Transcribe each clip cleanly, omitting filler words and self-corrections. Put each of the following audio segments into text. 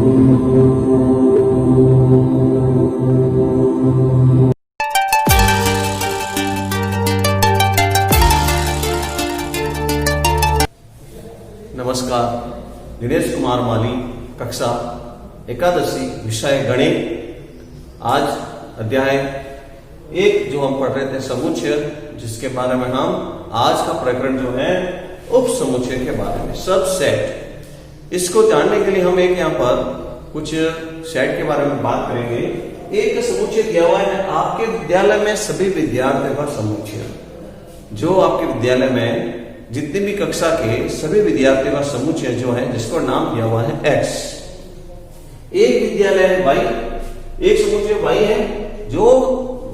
नमस्कार, दिनेश कुमार माली, कक्षा एकादशी, विषय गणित। आज अध्याय 1 जो हम पढ़ रहे थे समुच्चय, जिसके बारे में हम आज का प्रकरण जो है उप समुच्चय के बारे में, सब सेट। इसको जानने के लिए हम एक यहाँ पर कुछ सेट के बारे में बात करेंगे। एक समुच्चय दिया हुआ है आपके विद्यालय में सभी विद्यार्थियों का समुच्चय, जो आपके विद्यालय में जितनी भी कक्षा के सभी विद्यार्थियों का समुच्चय जो है, जिसको नाम दिया हुआ है x। एक विद्यालय है y, एक समुच्चय y है, जो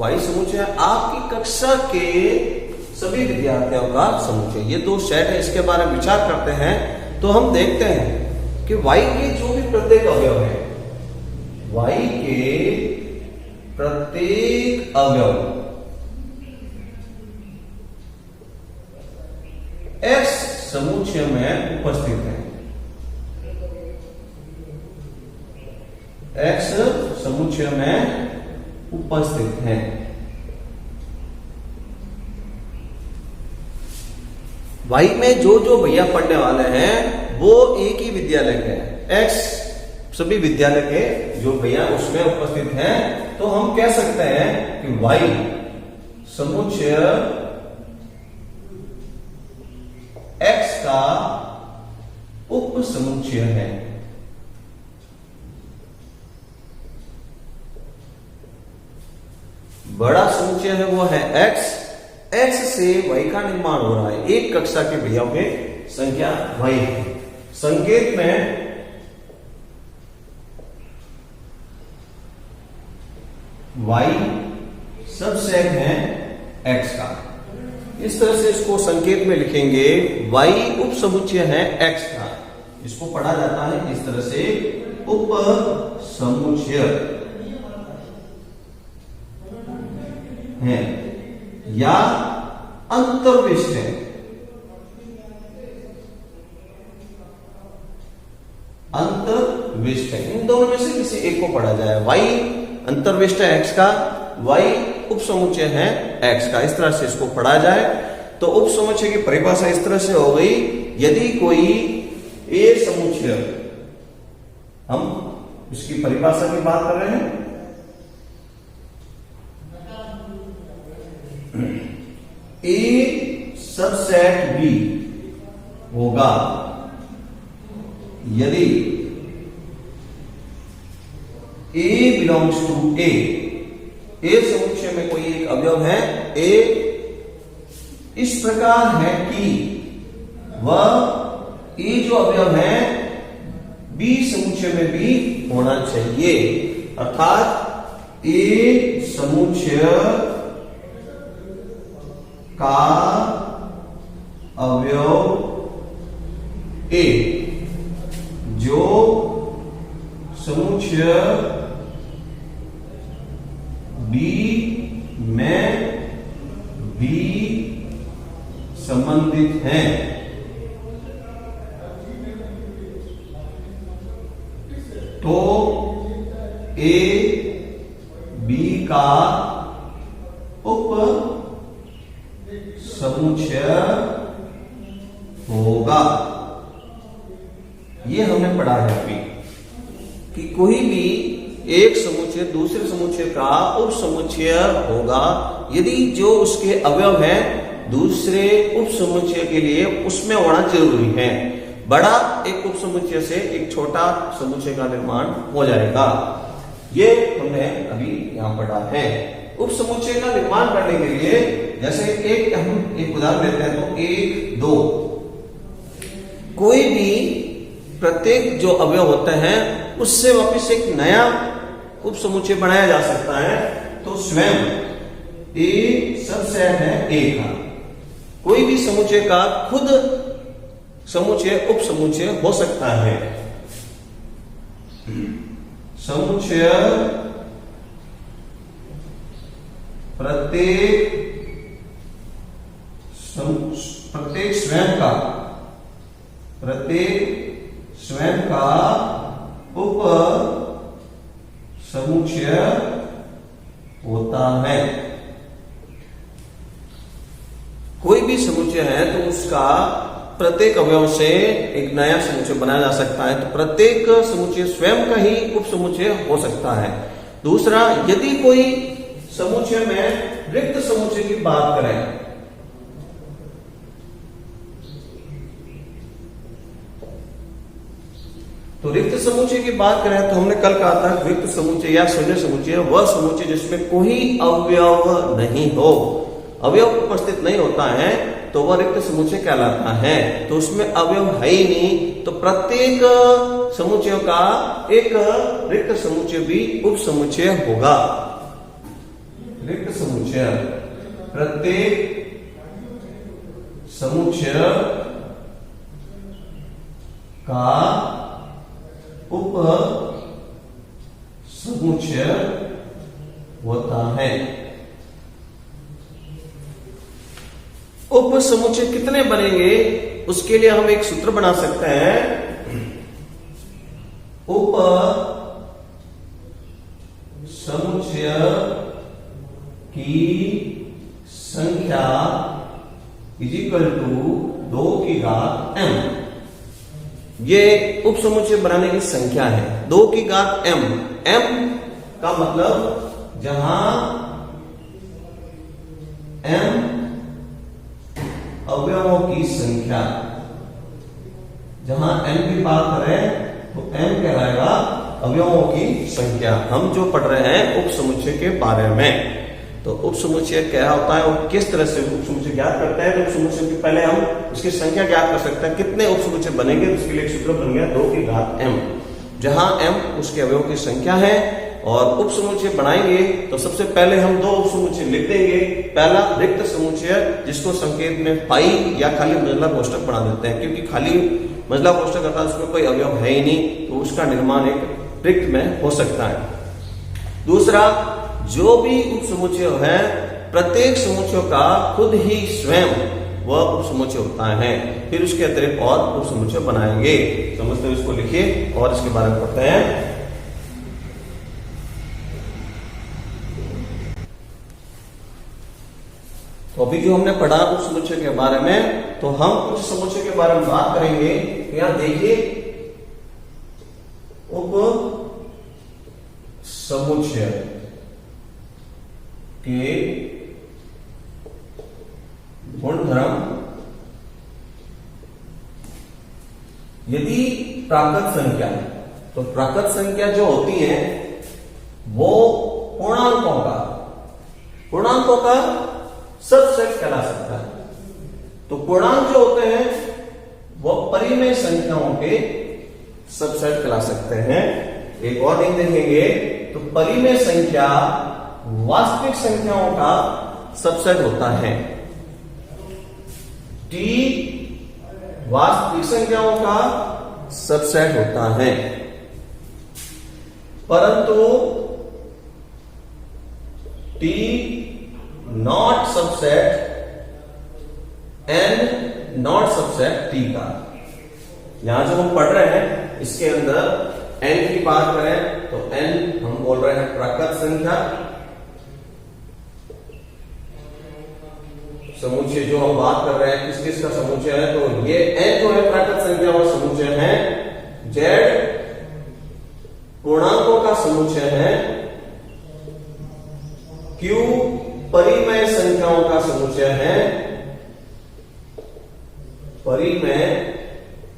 y समुच्चय आपकी कक्षा के सभी विद्यार्थियों का समुच्चय। ये दो सेट है, इसके बारे में विचार करते हैं तो हम देखते हैं कि y के जो भी प्रत्येक अवयव है, y के प्रत्येक अवयव x समुच्चय में उपस्थित है। x समुच्चय में उपस्थित है। y में जो जो भैया पढ़ने वाले हैं वो एक ही विद्यालय के हैं। x सभी विद्यालय के जो भैया उसमें उपस्थित हैं, तो हम कह सकते हैं कि y समुच्चय x का उप समुच्चय है। बड़ा समुच्चय है वो है x। x से y का निर्माण हो रहा है। एक कक्षा के भैया की संख्या y है। संकेत में y सबसेट है x का। इस तरह से इसको संकेत में लिखेंगे, y उप समुच्चय है x का। इसको पढ़ा जाता है इस तरह से, उप समुच्चय है या अंतर्विष्ट है। अंतर्विष्ट है, इन दोनों में से किसी एक को पढ़ा जाए। y अंतर्विष्ट है x का, y उप समुच्चय है x का। इस तरह से इसको पढ़ा जाए तो उप समुच्चय की परिभाषा इस तरह से हो गई, यदि कोई ए समुच्चय, हम इसकी परिभाषा की बात कर रहे हैं, ए सबसेट बी होगा यदि ए बिलोंग्स टू ए। ए समुच्चय में कोई एक अवयव है ए इस प्रकार है कि वह ए जो अवयव है बी समुच्चय में भी होना चाहिए। अर्थात ए समुच्चय का अवयव ए जो समुच्चय बी में भी संबंधित है, तो ए बी का उप समुच्चय होगा। ये हमने पढ़ा है अभी कि कोई भी एक समुच्चय दूसरे समुच्चय का उप समुच्चय होगा यदि जो उसके अवयव हैं दूसरे उप समुच्चय के लिए उसमें होना जरूरी है। बड़ा एक उप समुच्चय से एक छोटा समुच्चय का निर्माण हो जाएगा। ये हमने अभी यहां पढ़ा है। उप समुच्चय का निर्माण करने के लिए जैसे हम एक उदाहरण लेते हैं तो 1, 2, कोई भी प्रत्येक जो अवयव होते हैं उससे वापस एक नया उप समुच्चय बनाया जा सकता है। तो स्वयं ए सबसेट है ए का। कोई भी समुच्चय का खुद समुच्चय उप समुच्चय हो सकता है। समुच्चय प्रत्येक स्वयं का उप समुच्चय होता है। कोई भी समुच्चय है तो उसका प्रत्येक अवयव से एक नया समुच्चय बनाया जा सकता है। तो प्रत्येक समुच्चय स्वयं का ही उप समुच्चय हो सकता है। दूसरा, यदि कोई समुच्चय में रिक्त समुच्चय की बात करें तो रिक्त समुच्चय की बात करें तो हमने कल कहा था रिक्त समुच्चय या शून्य समुच्चय वह समुच्चय जिसमें कोई अवयव नहीं हो, अवयव उपस्थित नहीं होता है तो वह रिक्त समुच्चय कहलाता है। तो उसमें अवयव है ही नहीं, तो प्रत्येक समुच्चयों का एक रिक्त समुच्चय भी उप समुच्चय होगा। रिक्त समुच्चय, प्रत्येक समुच्चय का उप समुच्चय होता है। उप समुच्चय कितने बनेंगे उसके लिए हम एक सूत्र बना सकते हैं। उप समुच्चय की संख्या इज इक्वल टू 2 की घात m। ये उप समुच्चय बनाने की संख्या है 2 की घात m। m का मतलब जहां m अवयवों की संख्या, जहां m की बात करें तो m कहलाएगा अवयवों की संख्या। हम जो पढ़ रहे हैं उप समुच्चय के बारे में। तो उप समुच्चय क्या होता है और किस तरह से उप समुच्चय ज्ञात करते हैं। तो उप समुच्चय के पहले हम उसकी संख्या ज्ञात कर सकते हैं। कितने उप समुच्चय बनेंगे उसके लिए एक सूत्र बन गया 2 की घात m, जहां m उसके अवयवों की संख्या है। और उप समुच्चय बनाएंगे तो सबसे पहले हम 2 उप समुच्चय लिख देंगे। पहला रिक्त समुच्चय जिसको संकेत में पाई या खाली मंझला कोष्ठक बना देते हैं, क्योंकि खाली मंझला कोष्ठक अर्थात उसमें कोई अवयव है ही नहीं, तो उसका निर्माण एक रिक्त में हो सकता है। दूसरा, जो भी उप समुच्चय है प्रत्येक समुच्चय का खुद ही स्वयं वह उप समुच्चय होता है। फिर उसके अतिरिक्त और उप समुच्चय बनाएंगे। समझते हुए इसको लिखिए और इसके बारे में पढ़ते हैं। तो अभी जो हमने पढ़ा उप समुच्चय के बारे में, तो हम कुछ समुच्चय के बारे में बात करेंगे। यहां देखिए, उप समुच्चय के गुणधर्म। यदि प्राकृत संख्या, तो प्राकृत संख्या जो होती है वो पूर्णांकों का सबसेट कहला सकता है। तो पूर्णांक जो होते हैं वो परिमेय संख्याओं के सबसेट कहला सकते हैं। एक और दिन देखेंगे तो परिमेय संख्या वास्तविक संख्याओं का सबसेट होता है। t वास्तविक संख्याओं का सबसेट होता है, परंतु t not subset n not subset t का। यहां जो हम पढ़ रहे हैं इसके अंदर n की बात करें तो n हम बोल रहे हैं प्राकृत संख्या। समुच्चय जो हम बात कर रहे हैं किस किस का समुच्चय है, तो ये n जो है प्राकृत संख्या और समुच्चय है, z पूर्णांकों का समुच्चय है, q परिमेय संख्याओं का समुच्चय है, परिमेय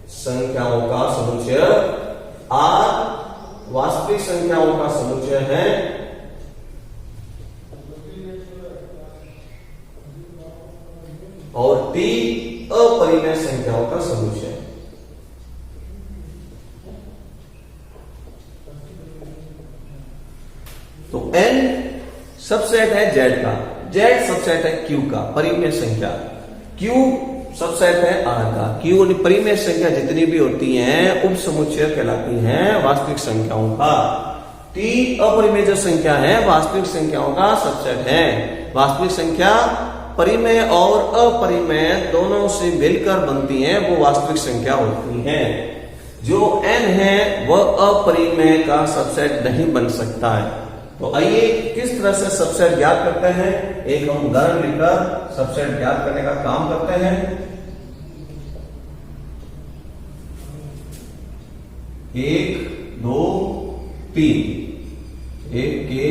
संख्याओं का समुच्चय, r वास्तविक संख्याओं का समुच्चय है, और t अपरिमेय संख्याओं का समुच्चय। तो n सबसेट है z का, z सबसेट है q का परिमेय संख्या, q सबसेट है r का। q परिमेय संख्या जितनी भी होती हैं उप समुच्चय कहलाती हैं वास्तविक संख्याओं का। t अपरिमेय जो संख्या है वास्तविक संख्याओं का सबसेट है। वास्तविक संख्या परिमेय और अपरिमेय दोनों से मिलकर बनती हैं, वो वास्तविक संख्या होती हैं। जो n है वह अपरिमेय का सबसेट नहीं बन सकता है। तो आइए किस तरह से सबसेट ज्ञात करते हैं, एक हम उदाहरण लेकर सबसेट ज्ञात करने का काम करते हैं। 1 2 3 एक के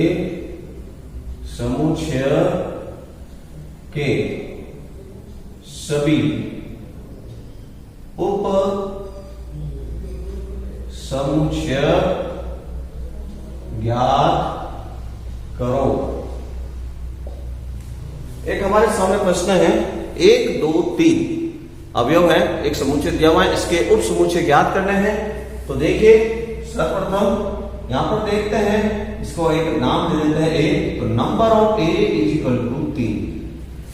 समुच्चय के सभी उप समुच्चय ज्ञात करो। एक हमारे सामने प्रश्न है, 1 2 3 अवयव है, एक समुच्चय दिया हुआ है, इसके उप समुच्चय ज्ञात करने हैं। तो देखिए सर्वप्रथम यहां पर देखते हैं, इसको एक नाम दे देते हैं ए। तो number of A is equal to 3।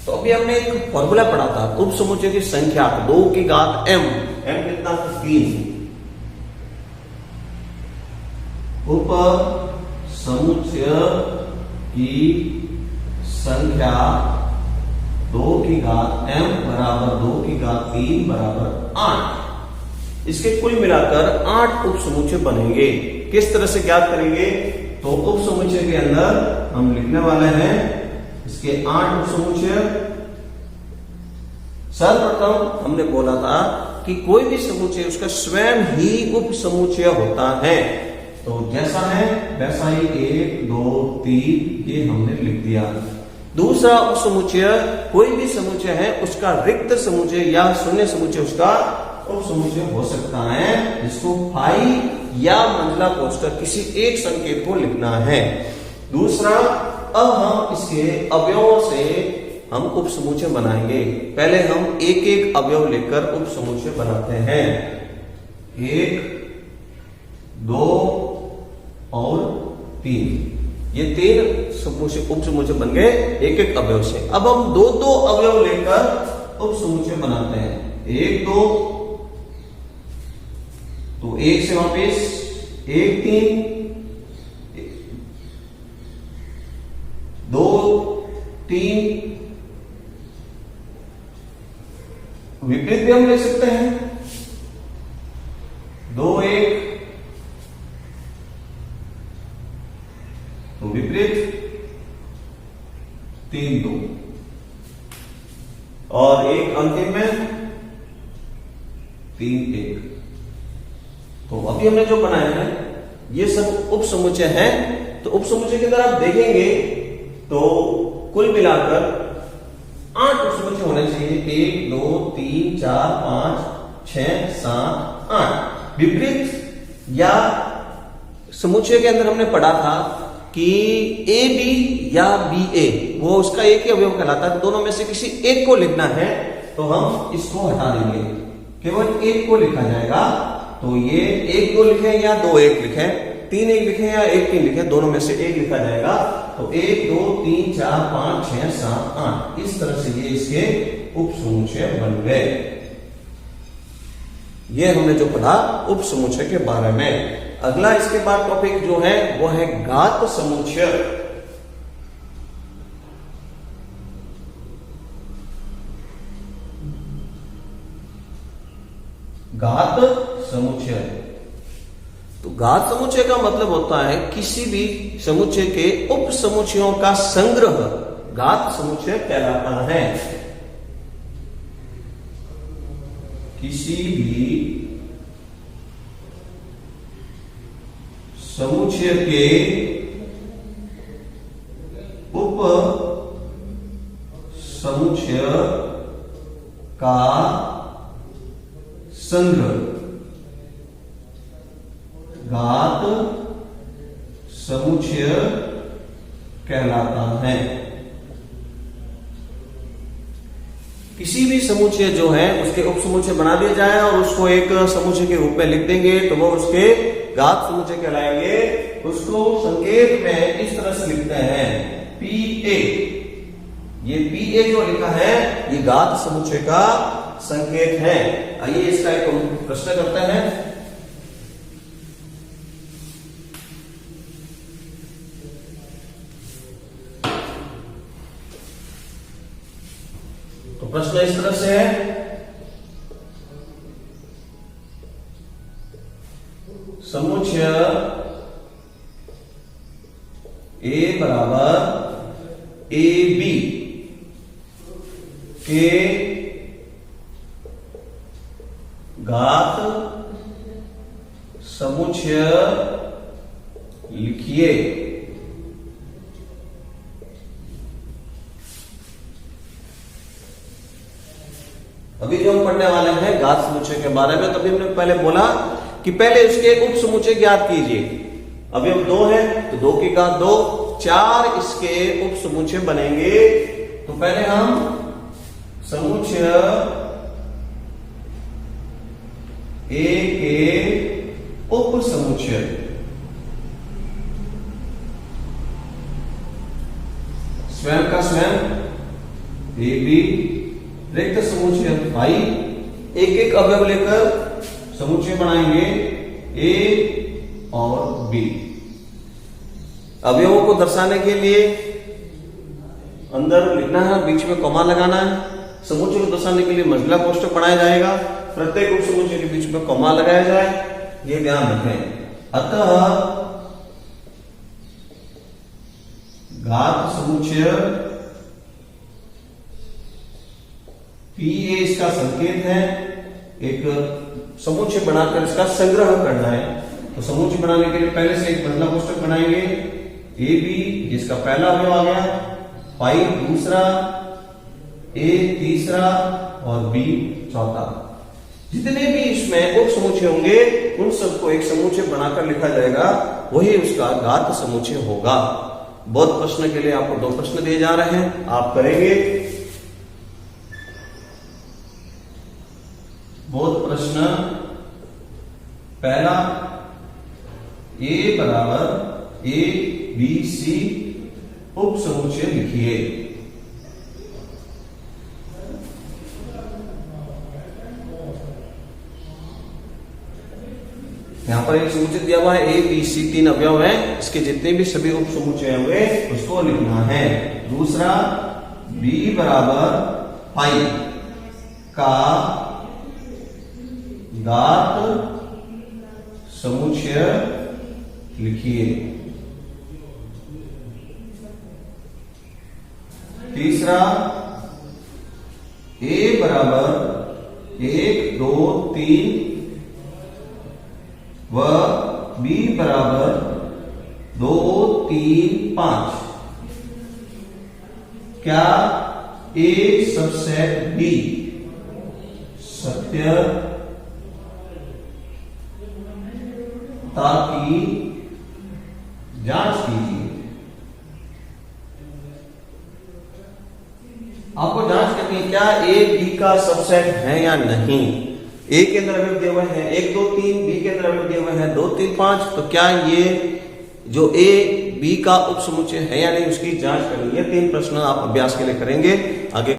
तो अभी हमने एक फॉर्मूला पढ़ा था, उप समुच्चय की संख्या 2 की घात m, m कितना 3, उप समुच्चय की संख्या 2 की घात m बराबर 2 की घात 3 बराबर 8। इसके कुल मिलाकर 8 उप समुच्चय बनेंगे। किस तरह से ज्ञात करेंगे, तो उप समुच्चय के अंदर हम लिखने वाले हैं इसके 8 उप समुच्चय। सर्वप्रथम हमने बोला था कि कोई भी समुच्चय उसका स्वयं ही उप समुच्चय होता है। तो जैसा है वैसा ही 1 2 3 ये हमने लिख दिया। दूसरा उप समुच्चय, कोई भी समुच्चय है उसका रिक्त समुच्चय या शून्य समुच्चय उसका उप समुच्चय हो सकता है, जिसको फाई या मंडला कोष्ठक किसी एक संकेत को लिखना है। दूसरा, अब हम इसके अवयवों से हम उप समुच्चय बनाएंगे। पहले हम एक एक अवयव लेकर उप समुच्चय बनाते हैं। 1 2 और 3, ये 3 समुच्चय उप समुच्चय बन गए एक एक अवयव से। अब हम 2 2 अवयव लेकर उप समुच्चय बनाते हैं। 1 2, तो 1 से वापिस 1 3, 2 3, विपरीत भी हम ले सकते हैं, 2 1, तो विपरीत 3 2, और एक अंतिम में 3 1। तो अभी हमने जो बनाया है ये सब उप समुच्चय है। तो उप समुच्चय के अंदर आप देखेंगे तो कुल मिलाकर 8 उप समुच्चय होने चाहिए। 1 2 3 4 5 6 7 8। विपरीत या समुच्चय के अंदर हमने पढ़ा था कि ए बी या बी ए वो उसका एक ही अवयव कहलाता है। दोनों में से किसी एक को लिखना है, तो हम इसको हटा देंगे, केवल एक को लिखा जाएगा। तो ये 1 2 लिखे या 2 1 लिखे, 3 1 लिखे या 1 3 लिखे, दोनों में से एक लिखा जाएगा। तो 1 2 3 4 5 6 7 8 इस तरह से ये इसके उप समुच्चय बन गए। ये हमने जो पढ़ा उप समुच्चय के बारे में। अगला इसके बाद टॉपिक जो है वो है घात समुच्चय। घात समुच्चय, तो घात समुच्चय का मतलब होता है किसी भी समुच्चय के उप समुच्चयों का संग्रह घात समुच्चय कहलाता है। किसी भी समुच्चय के उप समुच्चय का संग्रह घात समुच्चय कहलाता है। किसी भी समुच्चय जो है उसके उप समुच्चय बना दिया जाए और उसको एक समुच्चय के रूप में लिख देंगे तो वो उसके घात समुच्चय कहलाएंगे। उसको संकेत में इस तरह से लिखते हैं पीए। ये पीए जो लिखा है ये घात समुच्चय का संकेत है। आइए इसका एक प्रश्न करते हैं। तो प्रश्न इस तरह से है, समुच्चय ए बराबर ए बी के घात समुच्चय लिखिए। अभी जो हम पढ़ने वाले हैं घात समुच्चय के बारे में, तभी हमने पहले बोला कि पहले उसके उप समुच्चय ज्ञात कीजिए। अभी हम 2 है तो 2 की घात 2, 4 इसके उप समुच्चय बनेंगे। तो पहले हम समुच्चय ए के उप समुच्चय स्वयं का स्वयं ए बी रिक्त समुच्चय भाई, एक एक अवयव लेकर समुच्चय बनाएंगे ए और बी। अवयवों को दर्शाने के लिए अंदर लिखना है, बीच में कॉमा लगाना है। समुच्चय को दर्शाने के लिए मंझला कोष्ठक बनाया जाएगा, प्रत्येक उप समुच्चय के बीच में कॉमा लगाया जाए, ये ध्यान रखें। अतः घात समुच्चय पी ए इसका संकेत है, एक समुच्चय बनाकर इसका संग्रह करना है। तो समुच्चय बनाने के लिए पहले से एक मंझला कोष्ठक बनाएंगे, ए बी जिसका पहला अवयव आ गया, पाई दूसरा, ए तीसरा और बी चौथा। जितने भी इसमें उप समुच्चय होंगे उन सबको एक समुच्चय बनाकर लिखा जाएगा, वही उसका घात समुच्चय होगा। बहुत प्रश्न के लिए आपको 2 प्रश्न दिए जा रहे हैं, आप करेंगे। बहुत प्रश्न पहला, ए बराबर ए बी सी उप समुच्चय लिखिए। यहां पर एक समुच्चय दिया हुआ है, ए बी सी 3 अवयव हैं, इसके जितने भी सभी उप समुच्चय होंगे उसको लिखना है। दूसरा, बी बराबर पाई का घात समुच्चय लिखिए। तीसरा, ए बराबर 1 2 3 व बी बराबर 2 3 5 क्या ए सबसेट बी सत्य ताकि जांच कीजिए। आपको जांच करनी है क्या ए बी का सबसेट है या नहीं। ए के अंदर अवयव दिए हुए हैं 1 2 3, बी के अंदर अवयव दिए हुए हैं 2 3 5, तो क्या ये जो ए बी का उप समुच्चय है या नहीं उसकी जांच करनी है। 3 प्रश्न आप अभ्यास के लिए करेंगे। आगे